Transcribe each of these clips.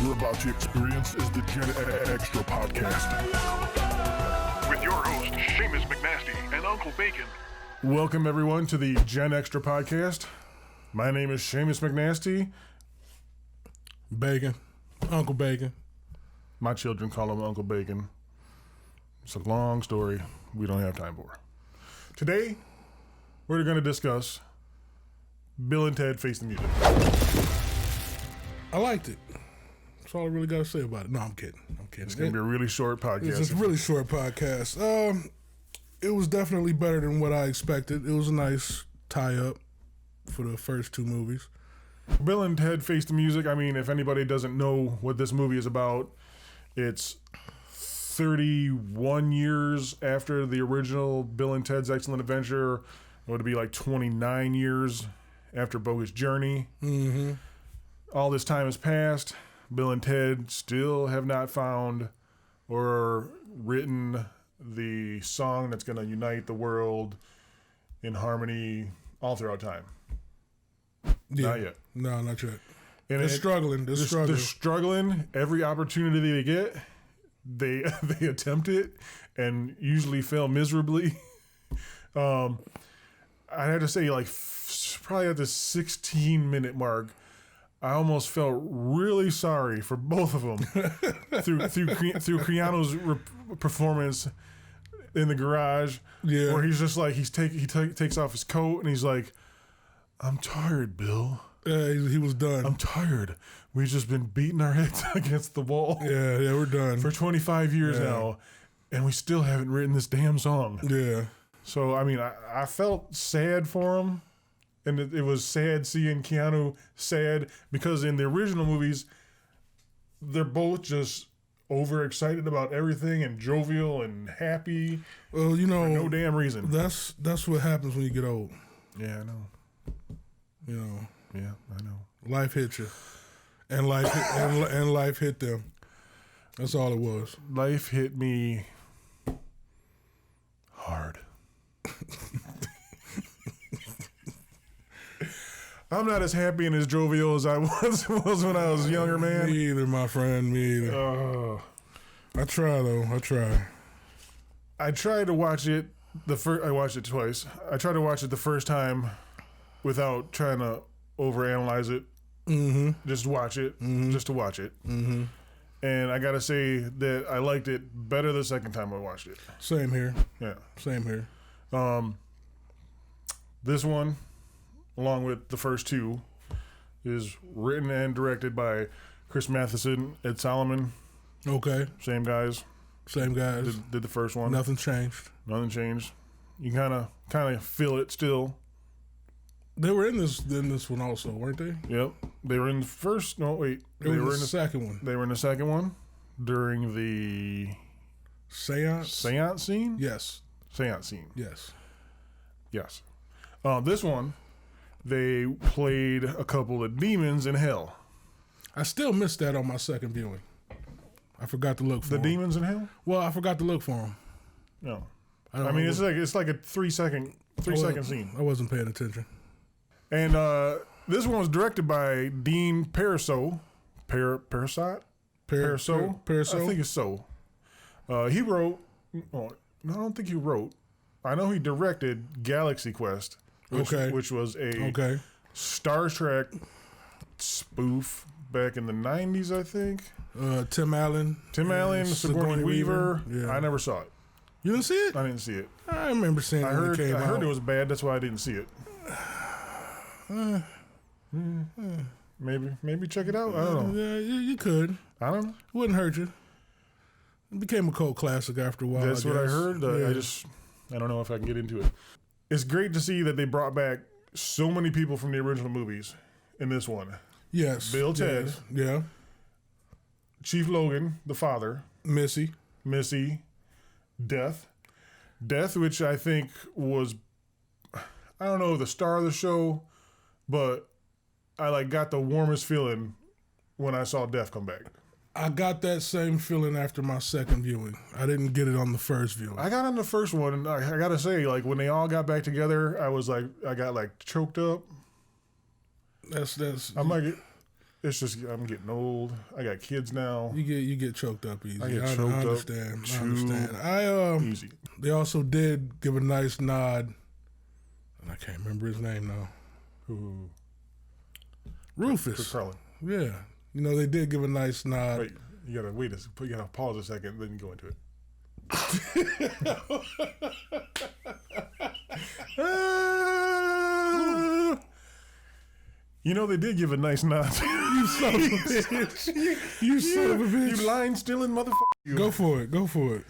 you're about to experience is the Gen Extra podcast. With your host, Seamus McNasty and Uncle Bacon. Welcome, everyone, to the Gen Extra podcast. My name is Seamus McNasty. Bacon. Uncle Bacon. My children call him Uncle Bacon. It's a long story we don't have time for. Today, we're going to discuss Bill and Ted Face the Music. I liked it. That's all I really got to say about it. No, I'm kidding. It's going to be a really short podcast. It's a really short podcast. It was definitely better than what I expected. It was a nice tie-up for the first two movies. Bill and Ted Face the Music. I mean, if anybody doesn't know what this movie is about, it's 31 years after the original Bill and Ted's Excellent Adventure. It would be like 29 years after Bogus Journey. Mm-hmm. All this time has passed. Bill and Ted still have not found or written the song that's going to unite the world in harmony all throughout time. Yeah. Not yet. No, not yet. And They're struggling. They're struggling. Every opportunity they get, they attempt it and usually fail miserably. I had to say, like, probably at the 16-minute mark, I almost felt really sorry for both of them through Keanu's performance in the garage, where he's just like he takes off his coat and he's like, "I'm tired, Bill." He was done. "I'm tired. We've just been beating our heads against the wall. Yeah, we're done for 25 years now, and we still haven't written this damn song." Yeah. So I mean, I felt sad for him. And it was sad seeing Keanu sad because in the original movies, they're both just overexcited about everything and jovial and happy. Well, you know, for no damn reason. That's what happens when you get old. Yeah, I know. You know. Yeah, I know. Life hit you, and life hit them. That's all it was. Life hit me hard. I'm not as happy and as jovial as I was when I was younger, man. Me either, my friend. Me either. I try, though. I try. I tried to watch it. I watched it twice. I tried to watch it the first time without trying to overanalyze it. Mm-hmm. Just watch it. Mm-hmm. Just to watch it. Mm-hmm. And I got to say that I liked it better the second time I watched it. Same here. Yeah. Same here. This one, along with the first two, is written and directed by Chris Matheson, Ed Solomon. Okay. Same guys. Same guys. Did the first one. Nothing changed. Nothing changed. You kind of feel it still. They were in this one also, weren't they? Yep. They were in the first. No, wait. They were in the second one. They were in the second one during the seance scene. Yes. Seance scene. Yes. Yes. This one, they played a couple of demons in hell. I still missed that on my second viewing. I forgot to look for them. The demons in hell? Well, I forgot to look for them. No. I mean, it's like a 3 second scene. I wasn't paying attention. And this one was directed by Dean Parisot. Parisot? Parisot? I think it's so. He wrote... Oh, no, I don't think he wrote. I know he directed Galaxy Quest, which was a Star Trek spoof back in the 90s, I think. Tim Allen, Sigourney Weaver. Yeah. I never saw it. You didn't see it? I didn't see it. I remember seeing it when it came out. I heard it was bad. That's why I didn't see it. Maybe check it out. I don't know. Yeah, you could. I don't know. It wouldn't hurt you. It became a cult classic after a while. That's what I heard. I don't know if I can get into it. It's great to see that they brought back so many people from the original movies in this one. Yes. Bill, Ted. Yeah. Chief Logan, the father. Missy. Death, which I think was, I don't know, the star of the show, but I got the warmest feeling when I saw Death come back. I got that same feeling after my second viewing. I didn't get it on the first viewing. I got on the first one, and I gotta say, when they all got back together, I got choked up. That's. I might get. It's just I'm getting old. I got kids now. You get choked up easy. I get choked I up understand. Easy. They also did give a nice nod, and I can't remember his name now. Who? Rufus. Carlin. Yeah, they did give a nice nod. Wait, you gotta pause a second, then you go into it. They did give a nice nod. You son of a bitch. You son of a bitch. You line stealing motherfucker. Go for it.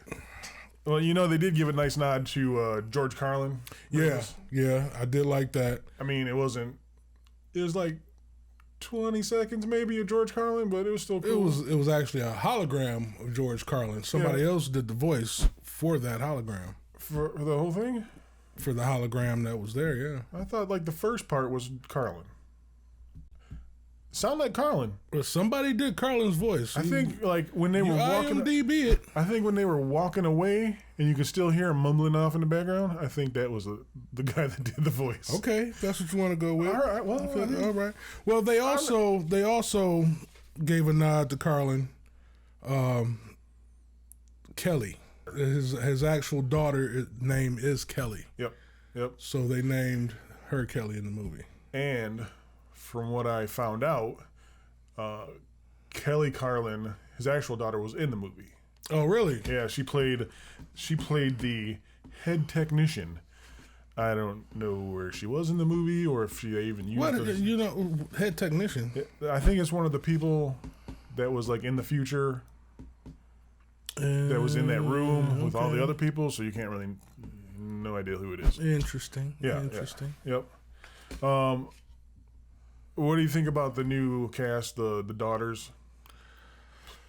Well, they did give a nice nod to George Carlin. Yeah, I did like that. I mean, it was like 20 seconds maybe of George Carlin, but it was still cool. It was actually a hologram of George Carlin. Somebody else did the voice for that hologram. For the whole thing? For the hologram that was there, yeah. I thought like the first part was Carlin. Sound like Carlin. Well, somebody did Carlin's voice. I think like when they were walking. IMDb it. I think when they were walking away and you could still hear him mumbling off in the background. I think that was the guy that did the voice. Okay, that's what you want to go with. All right. Well, all right. Well, they also gave a nod to Carlin. Kelly, his actual daughter name is Kelly. Yep. So they named her Kelly in the movie. And from what I found out, Kelly Carlin, his actual daughter, was in the movie. Oh, really? Yeah, she played the head technician. I don't know where she was in the movie or if she even used head technician. I think it's one of the people that was like in the future that was in that room with all the other people, so you can't really no idea who it is. Interesting. Yeah. Interesting. Yeah. Yep. What do you think about the new cast, the daughters?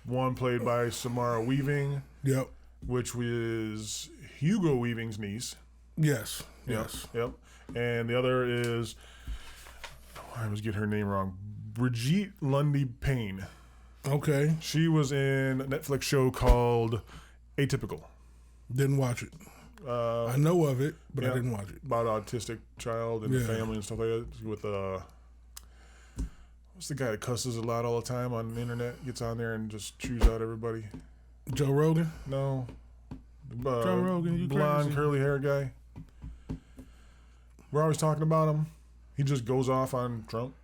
One played by Samara Weaving. Yep. Which was Hugo Weaving's niece. Yes. Yep. And the other is, I always get her name wrong, Brigette Lundy-Paine. Okay. She was in a Netflix show called Atypical. Didn't watch it. I know of it, but I didn't watch it. About an autistic child and the family and stuff like that. With what's the guy that cusses a lot all the time on the internet? Gets on there and just chews out everybody. Joe Rogan? No. Joe Rogan, you blonde, crazy. curly hair guy. We're always talking about him. He just goes off on Trump.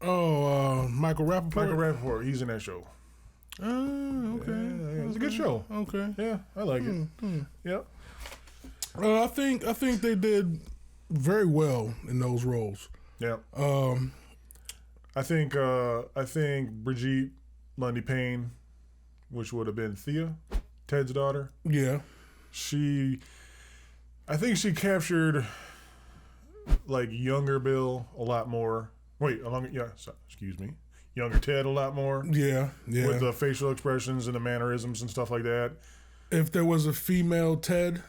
Oh, Michael Rappaport? Michael Rappaport. He's in that show. Oh, okay. Yeah, it's a good show. Okay. Yeah, I like it. Yeah. I think they did very well in those roles. Yeah. I think Brigette Lundy-Paine, which would have been Thea, Ted's daughter. Yeah. I think she captured like younger Bill a lot more. Younger Ted a lot more. Yeah. With the facial expressions and the mannerisms and stuff like that. If there was a female Ted,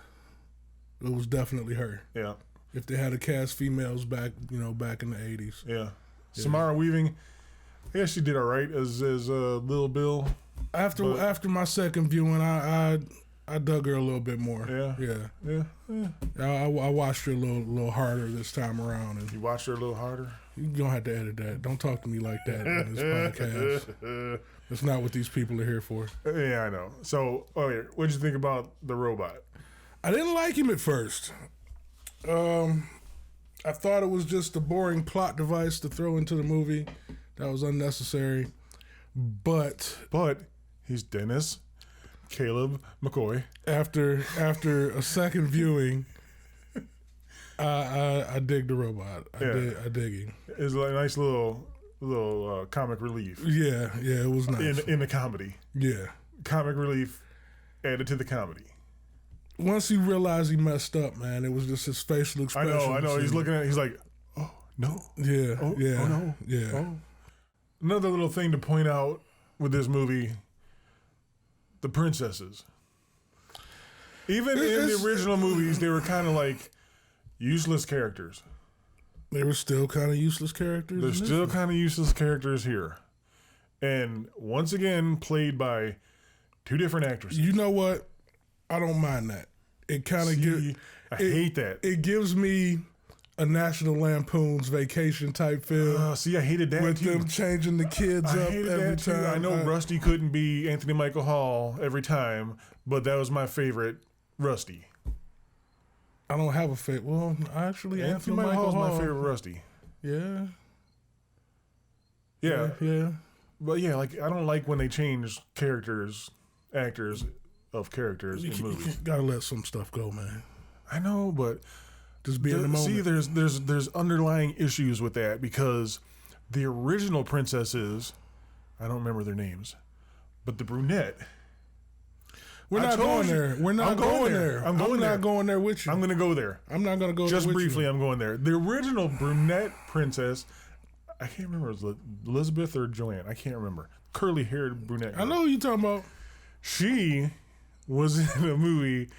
it was definitely her. Yeah. If they had to cast females back in the 80s. Yeah. Samara Weaving, I guess she did all right as Little Bill. After my second viewing, I dug her a little bit more. Yeah. I watched her a little harder this time around. And you watched her a little harder? You're going to have to edit that. Don't talk to me like that on this podcast. That's not what these people are here for. Yeah, I know. So, what did you think about the robot? I didn't like him at first. I thought it was just a boring plot device to throw into the movie. That was unnecessary. But he's Dennis Caleb McCoy. After a second viewing, I dig the robot. I dig him. It's like a nice little comic relief. Yeah, it was nice in the comedy. Yeah, comic relief added to the comedy. Once he realized he messed up, man, it was just his facial expression. I know. He's looking at it. He's like, oh, no. Yeah. Oh, yeah. Oh, no. Yeah. Oh. Another little thing to point out with this movie, the princesses. Even in the original movies, they were kind of like useless characters. They were still kind of useless characters? They're still kind of useless characters here. And once again, played by two different actresses. You know what? I don't mind that. It kind of gives. I hate that. It gives me a National Lampoon's Vacation type film. See, I hated that with too. them changing the kids I up hated every that too. time. I know Rusty couldn't be Anthony Michael Hall every time, but that was my favorite Rusty. I don't have a favorite. Well, actually, Anthony Michael Hall's my favorite Rusty. Yeah. Yeah. Yeah. But yeah, like I don't like when they change actors of characters in movies. You gotta let some stuff go, man. I know, but just be in the moment. See, there's underlying issues with that because the original princesses, I don't remember their names, but the brunette. We're not going there. We're not going there. I'm not going there with you. I'm going to go there. I'm not going to go just there with briefly. you. I'm going there. The original brunette princess, I can't remember. It was Elizabeth or Joanne. I can't remember. Curly-haired brunette girl. I know who you're talking about. She was in a movie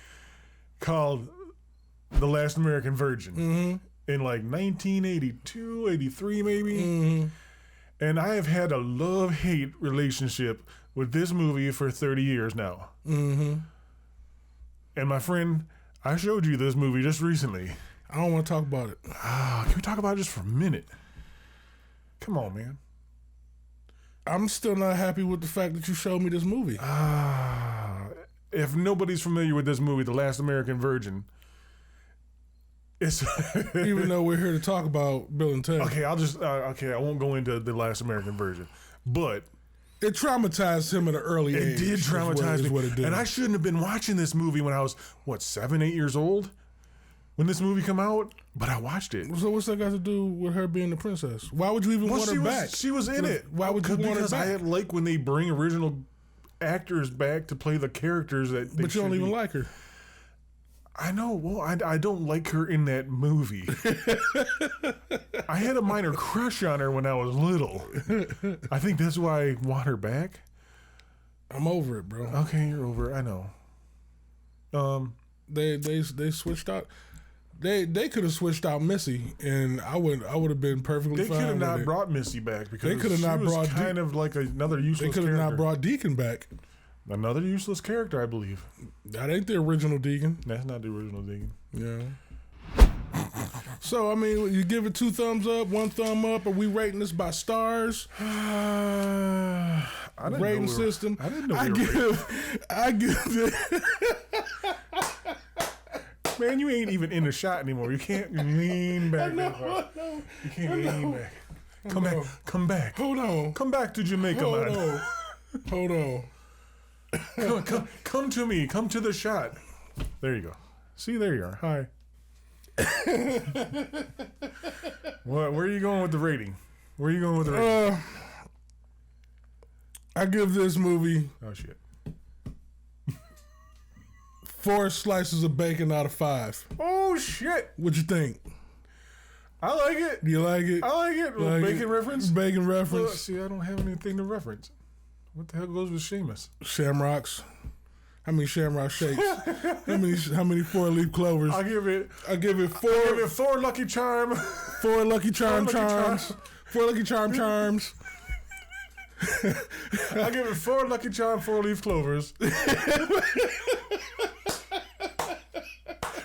called The Last American Virgin in like 1982, 83 maybe. And I have had a love-hate relationship with this movie for 30 years now. And my friend, I showed you this movie just recently. I don't want to talk about it. Can we talk about it just for a minute? Come on, man. I'm still not happy with the fact that you showed me this movie. If nobody's familiar with this movie, The Last American Virgin, it's even though we're here to talk about Bill and Ted. Okay, I won't go into The Last American Virgin, but it traumatized him at an early age. It did traumatize me. What it did. And I shouldn't have been watching this movie when I was, 7, 8 years old? When this movie come out? But I watched it. So what's that got to do with her being the princess? Why would you even want her back? She was in it. Why would you want her back? Because I like when they bring original actors back to play the characters that they But you don't even like her. I know. Well, I don't like her in that movie. I had a minor crush on her when I was little. I think that's why I want her back. I'm over it, bro. Okay, you're over it. I know. They switched out. They could have switched out Missy, and I would have been perfectly fine. They could have not with it. brought Missy back because they could have not brought kind of like another useless. They could have not brought Deacon back. Another useless character, I believe. That ain't the original Deacon. That's not the original Deacon. Yeah. So, I mean, you give it 2 thumbs up, 1 thumb up. Are we rating this by stars? Rating system. I didn't know I give it. Man, you ain't even in the shot anymore. You can't lean back. You can't lean back. Come back. Hold on. Come back to Jamaica, man. Hold on. Come to me. Come to the shot. There you go. See, there you are. Hi. Where are you going with the rating? Where are you going with the rating? I give this movie. Oh shit. 4 slices of bacon out of 5. Oh shit. What you think? I like it. You like it? I like it. Like bacon it? reference. Bacon reference. Well, see, I don't have anything to reference. What the hell goes with Seamus? Shamrocks. How many shamrock shakes? how many 4-leaf clovers? I give it 4. I give it 4 Lucky Charm. 4 Lucky Charm charms. 4 Lucky Charm charms. I give it 4 Lucky Charm 4-leaf clovers.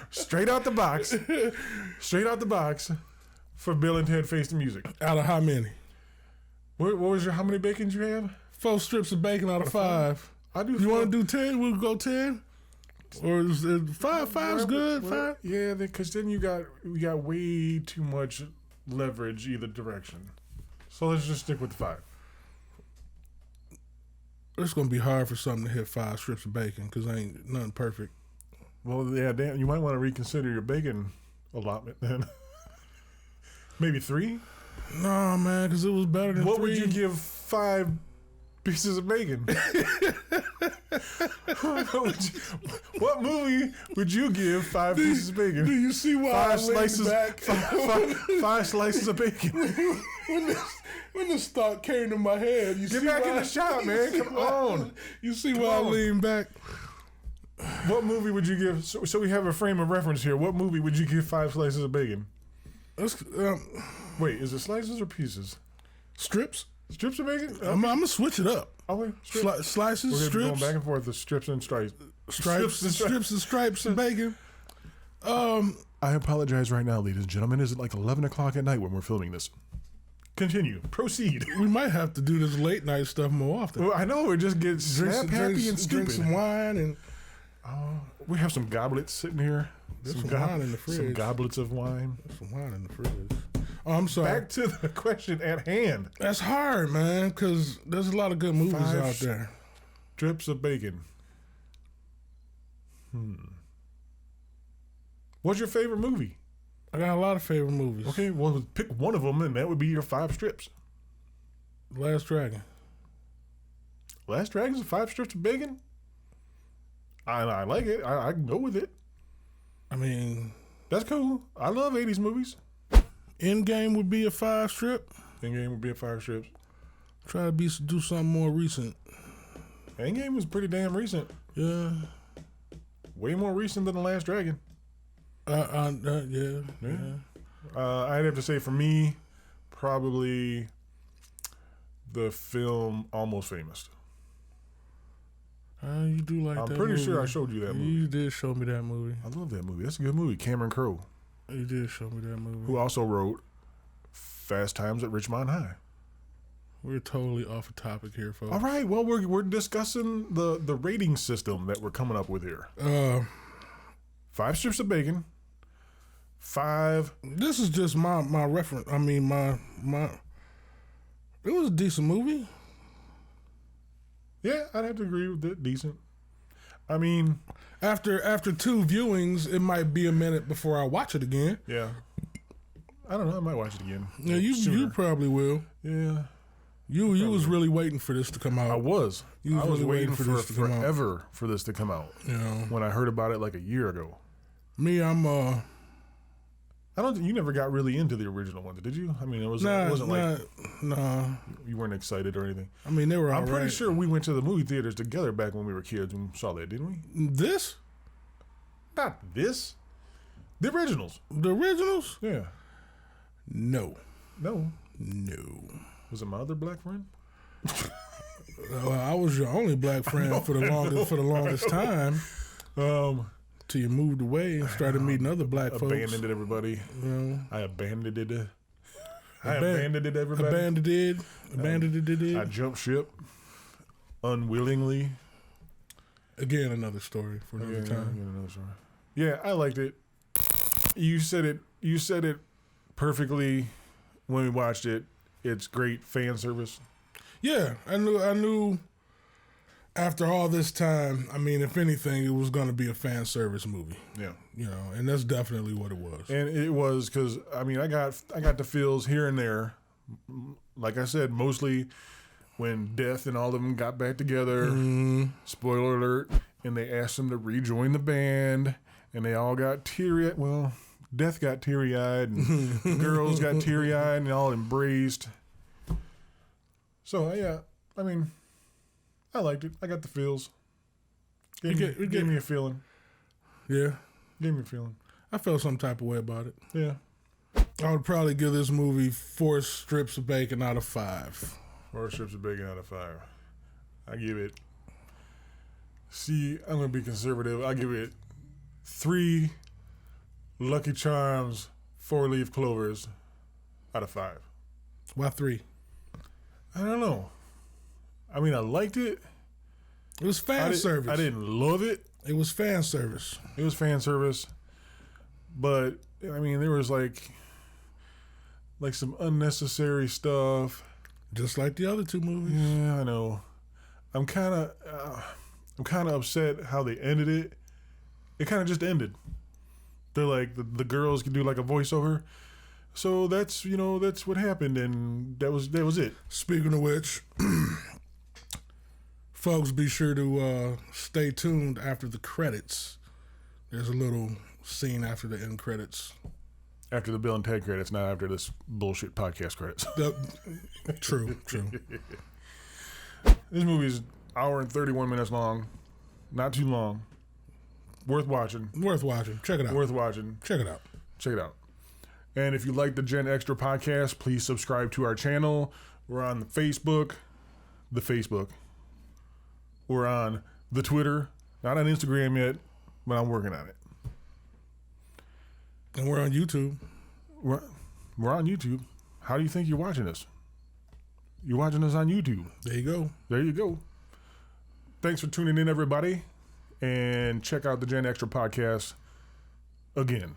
Straight out the box. Straight out the box for Bill and Ted Face the Music. Out of how many? What was how many bacons you have? 4 strips of bacon out of 5. I do. You want to do 10? We'll go 10. Or is it 5? 5's good. 5. Yeah, because then we got way too much leverage either direction. So let's just stick with the 5. It's gonna be hard for something to hit 5 strips of bacon because ain't nothing perfect. Well, yeah, damn. You might want to reconsider your bacon allotment then. Maybe 3. No, man, because it was better than 3. What would you give 5 pieces of bacon? What movie would you give 5 pieces of bacon? Do you see why 5 slices back? 5 slices of bacon. When this thought came to my head, you Get see back why, in the shot, man. Come on. You see why I lean back? What movie would you give? So we have a frame of reference here. What movie would you give 5 slices of bacon? Wait, is it slices or pieces? Strips. Strips of bacon? I'm gonna switch it up. Okay. Slices, We're strips. going back and forth. The strips and stripes. Strips and stripes of bacon. I apologize right now, ladies and gentlemen. It's like 11 o'clock at night when we're filming this. Continue. Proceed. We might have to do this late night stuff more often. Well, I know. It just gets snap happy and stupid. Drink some wine and... We have some goblets sitting here. There's some wine in the fridge. Some goblets of wine. There's some wine in the fridge. Oh, I'm sorry. Back to the question at hand. That's hard, man, because there's a lot of good movies out there. Strips of bacon. What's your favorite movie? I got a lot of favorite movies. Okay, well, pick one of them, and that would be your 5 strips. Last Dragon. Last Dragon's 5 strips of bacon? I like it. I can go with it. I mean... That's cool. I love 80s movies. Endgame would be a 5 strip. Endgame would be a 5 strips. Try to do something more recent. Endgame was pretty damn recent. Yeah. Way more recent than The Last Dragon. Yeah. I'd have to say for me, probably the film Almost Famous. You do like that movie. I'm pretty sure I showed you that movie. You did show me that movie. I love that movie. That's a good movie. Cameron Crowe. You did show me that movie. Who also wrote Fast Times at Ridgemont High. We're totally off the topic here, folks. All right. Well, we're discussing the rating system that we're coming up with here. 5 strips of bacon. 5. This is just my reference. I mean, my. It was a decent movie. Yeah, I'd have to agree with it. Decent. I mean, after 2 viewings, it might be a minute before I watch it again. Yeah. I don't know. I might watch it again. Yeah, you probably will. Yeah. You was really waiting for this to come out. I was. I was waiting for this to come out. forever for this to come out. You know, when I heard about it like a year ago. Me, I'm I don't think you never got really into the original ones, did you? I mean, it wasn't like you weren't excited or anything. I mean, they were. I'm pretty sure we went to the movie theaters together back when we were kids and saw that, didn't we? This? Not this. The originals. The originals? Yeah. No. No. Was it my other black friend? I was your only black friend for the longest time. Till you moved away and started meeting other black folks. Abandoned everybody. You know, I abandoned it. Abandoned everybody. Abandoned it. I jumped ship unwillingly. Again, another story for another time. Again, another story. Yeah, I liked it. You said it perfectly when we watched it. It's great fan service. Yeah, I knew. After all this time, I mean, if anything, it was going to be a fan service movie. Yeah, you know, and that's definitely what it was. And it was because I mean, I got the feels here and there. Like I said, mostly when Death and all of them got back together. Spoiler alert! And they asked them to rejoin the band, and they all got teary-eyed. Well, Death got teary-eyed, and the girls got teary-eyed, and they all embraced. So yeah, I mean. I liked it. I got the feels. It gave me a feeling. Yeah. Gave me a feeling. I felt some type of way about it. Yeah. I would probably give this movie 4 strips of bacon out of 5. 4 strips of bacon out of 5. I give it... See, I'm going to be conservative. I give it 3 Lucky Charms 4-leaf clovers out of 5. Why 3? I don't know. I mean, I liked it. It was fan service. I didn't love it. It was fan service. It was fan service. But, I mean, there was like some unnecessary stuff. Just like the other 2 movies. Yeah, I know. I'm kind of upset how they ended it. It kind of just ended. They're like, the girls can do like a voiceover. So that's what happened, and that was it. Speaking of which... Folks, be sure to stay tuned after the credits. There's a little scene after the end credits. After the Bill and Ted credits, not after this bullshit podcast credits. True. This movie is 1 hour and 31 minutes long. Not too long. Worth watching. Check it out. Worth watching. Check it out. And if you like the Gen Extra podcast, please subscribe to our channel. We're on the Facebook. We're on the Twitter. Not on Instagram yet, but I'm working on it. And we're on YouTube. We're on YouTube. How do you think you're watching us? You're watching us on YouTube. There you go. There you go. Thanks for tuning in, everybody. And check out the Gen Extra podcast again.